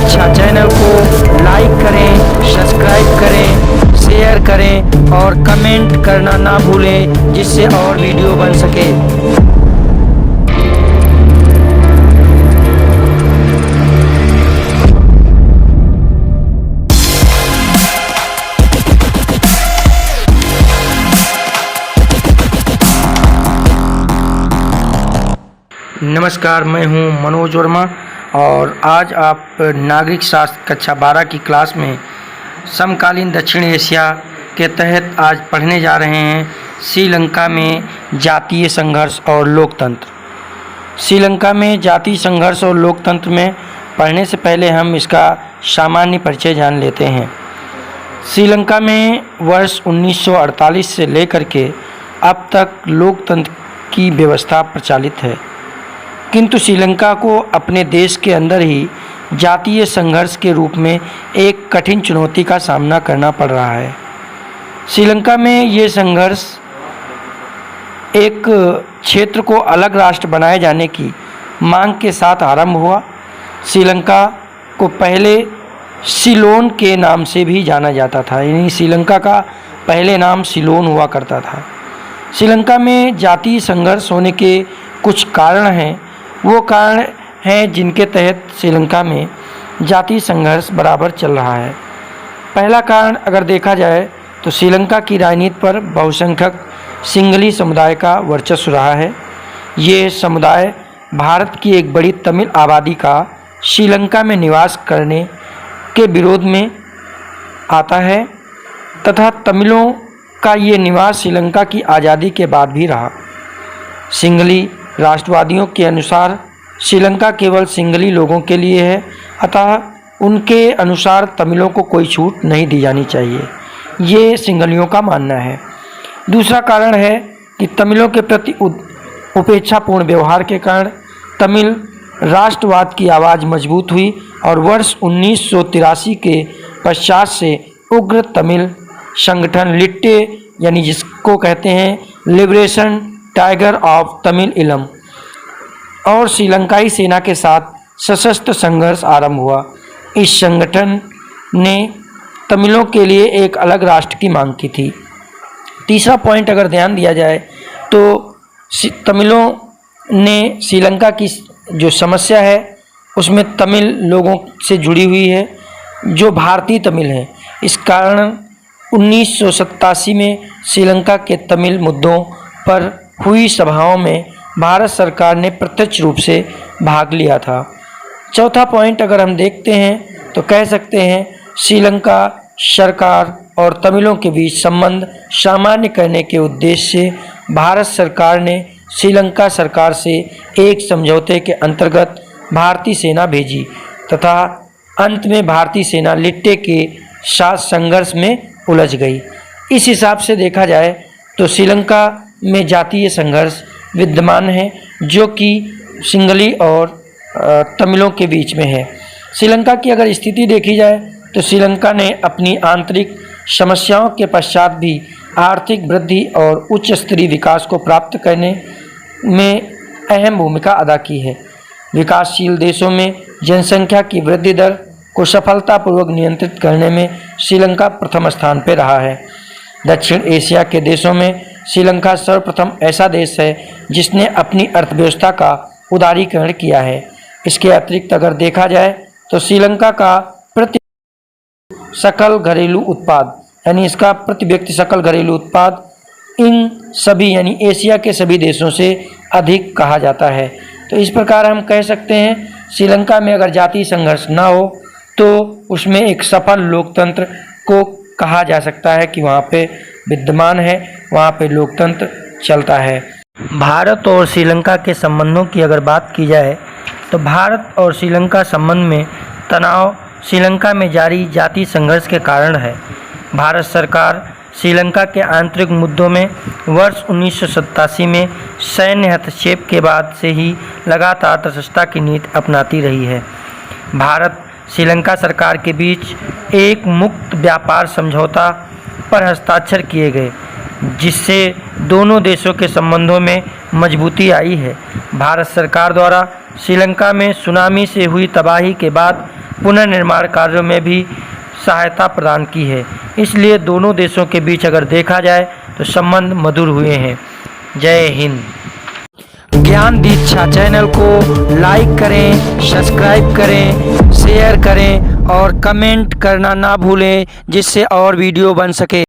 शिक्षा चैनल को लाइक करें, सब्सक्राइब करें, शेयर करें और कमेंट करना ना भूलें, जिससे और वीडियो बन सके। नमस्कार, मैं हूं मनोज वर्मा और आज आप नागरिक शास्त्र कक्षा 12 की क्लास में समकालीन दक्षिण एशिया के तहत आज पढ़ने जा रहे हैं श्रीलंका में जातीय संघर्ष और लोकतंत्र। श्रीलंका में जातीय संघर्ष और लोकतंत्र में पढ़ने से पहले हम इसका सामान्य परिचय जान लेते हैं। श्रीलंका में वर्ष 1948 से लेकर के अब तक लोकतंत्र की व्यवस्था प्रचलित है, किंतु श्रीलंका को अपने देश के अंदर ही जातीय संघर्ष के रूप में एक कठिन चुनौती का सामना करना पड़ रहा है। श्रीलंका में ये संघर्ष एक क्षेत्र को अलग राष्ट्र बनाए जाने की मांग के साथ आरंभ हुआ। श्रीलंका को पहले सिलोन के नाम से भी जाना जाता था, यानी श्रीलंका का पहले नाम सिलोन हुआ करता था। श्रीलंका में जातीय संघर्ष होने के कुछ कारण हैं। वो कारण हैं जिनके तहत श्रीलंका में जातीय संघर्ष बराबर चल रहा है। पहला कारण अगर देखा जाए तो श्रीलंका की राजनीति पर बहुसंख्यक सिंघली समुदाय का वर्चस्व रहा है। ये समुदाय भारत की एक बड़ी तमिल आबादी का श्रीलंका में निवास करने के विरोध में आता है तथा तमिलों का ये निवास श्रीलंका की आज़ादी के बाद भी रहा। सिंघली राष्ट्रवादियों के अनुसार श्रीलंका केवल सिंघली लोगों के लिए है, अतः उनके अनुसार तमिलों को कोई छूट नहीं दी जानी चाहिए, ये सिंघलियों का मानना है। दूसरा कारण है कि तमिलों के प्रति उपेक्षापूर्ण व्यवहार के कारण तमिल राष्ट्रवाद की आवाज़ मजबूत हुई और वर्ष 1983 के पश्चात से उग्र तमिल संगठन लिट्टे, यानी जिसको कहते हैं लिबरेशन टाइगर ऑफ तमिल इलम, और श्रीलंकाई सेना के साथ सशस्त्र संघर्ष आरंभ हुआ। इस संगठन ने तमिलों के लिए एक अलग राष्ट्र की मांग की थी। तीसरा पॉइंट अगर ध्यान दिया जाए तो तमिलों ने श्रीलंका की जो समस्या है उसमें तमिल लोगों से जुड़ी हुई है जो भारतीय तमिल हैं। इस कारण 1987 में श्रीलंका के तमिल मुद्दों पर हुई सभाओं में भारत सरकार ने प्रत्यक्ष रूप से भाग लिया था। चौथा पॉइंट अगर हम देखते हैं तो कह सकते हैं श्रीलंका सरकार और तमिलों के बीच संबंध सामान्य करने के उद्देश्य से भारत सरकार ने श्रीलंका सरकार से एक समझौते के अंतर्गत भारतीय सेना भेजी तथा अंत में भारतीय सेना लिट्टे के साथ संघर्ष में उलझ गई। इस हिसाब से देखा जाए तो श्रीलंका में जातीय संघर्ष विद्यमान है जो कि सिंघली और तमिलों के बीच में है। श्रीलंका की अगर स्थिति देखी जाए तो श्रीलंका ने अपनी आंतरिक समस्याओं के पश्चात भी आर्थिक वृद्धि और उच्च स्तरीय विकास को प्राप्त करने में अहम भूमिका अदा की है। विकासशील देशों में जनसंख्या की वृद्धि दर को सफलतापूर्वक नियंत्रित करने में श्रीलंका प्रथम स्थान पर रहा है। दक्षिण एशिया के देशों में श्रीलंका सर्वप्रथम ऐसा देश है जिसने अपनी अर्थव्यवस्था का उदारीकरण किया है। इसके अतिरिक्त अगर देखा जाए तो श्रीलंका का प्रति सकल घरेलू उत्पाद, यानी इसका प्रति व्यक्ति सकल घरेलू उत्पाद इन सभी यानी एशिया के सभी देशों से अधिक कहा जाता है। तो इस प्रकार हम कह सकते हैं श्रीलंका में अगर जातीय संघर्ष ना हो तो उसमें एक सफल लोकतंत्र को कहा जा सकता है कि वहाँ पे विद्यमान है, वहाँ पे लोकतंत्र चलता है। भारत और श्रीलंका के संबंधों की अगर बात की जाए तो भारत और श्रीलंका संबंध में तनाव श्रीलंका में जारी जातीय संघर्ष के कारण है। भारत सरकार श्रीलंका के आंतरिक मुद्दों में वर्ष 1987 में सैन्य हस्तक्षेप के बाद से ही लगातार तटस्थता की नीति अपनाती रही है। भारत श्रीलंका सरकार के बीच एक मुक्त व्यापार समझौता पर हस्ताक्षर किए गए, जिससे दोनों देशों के संबंधों में मजबूती आई है। भारत सरकार द्वारा श्रीलंका में सुनामी से हुई तबाही के बाद पुनर्निर्माण कार्यों में भी सहायता प्रदान की है। इसलिए दोनों देशों के बीच अगर देखा जाए तो संबंध मधुर हुए हैं। जय हिंद। ज्ञान दीक्षा चैनल को लाइक करें, सब्सक्राइब करें, शेयर करें और कमेंट करना ना भूलें, जिससे और वीडियो बन सके।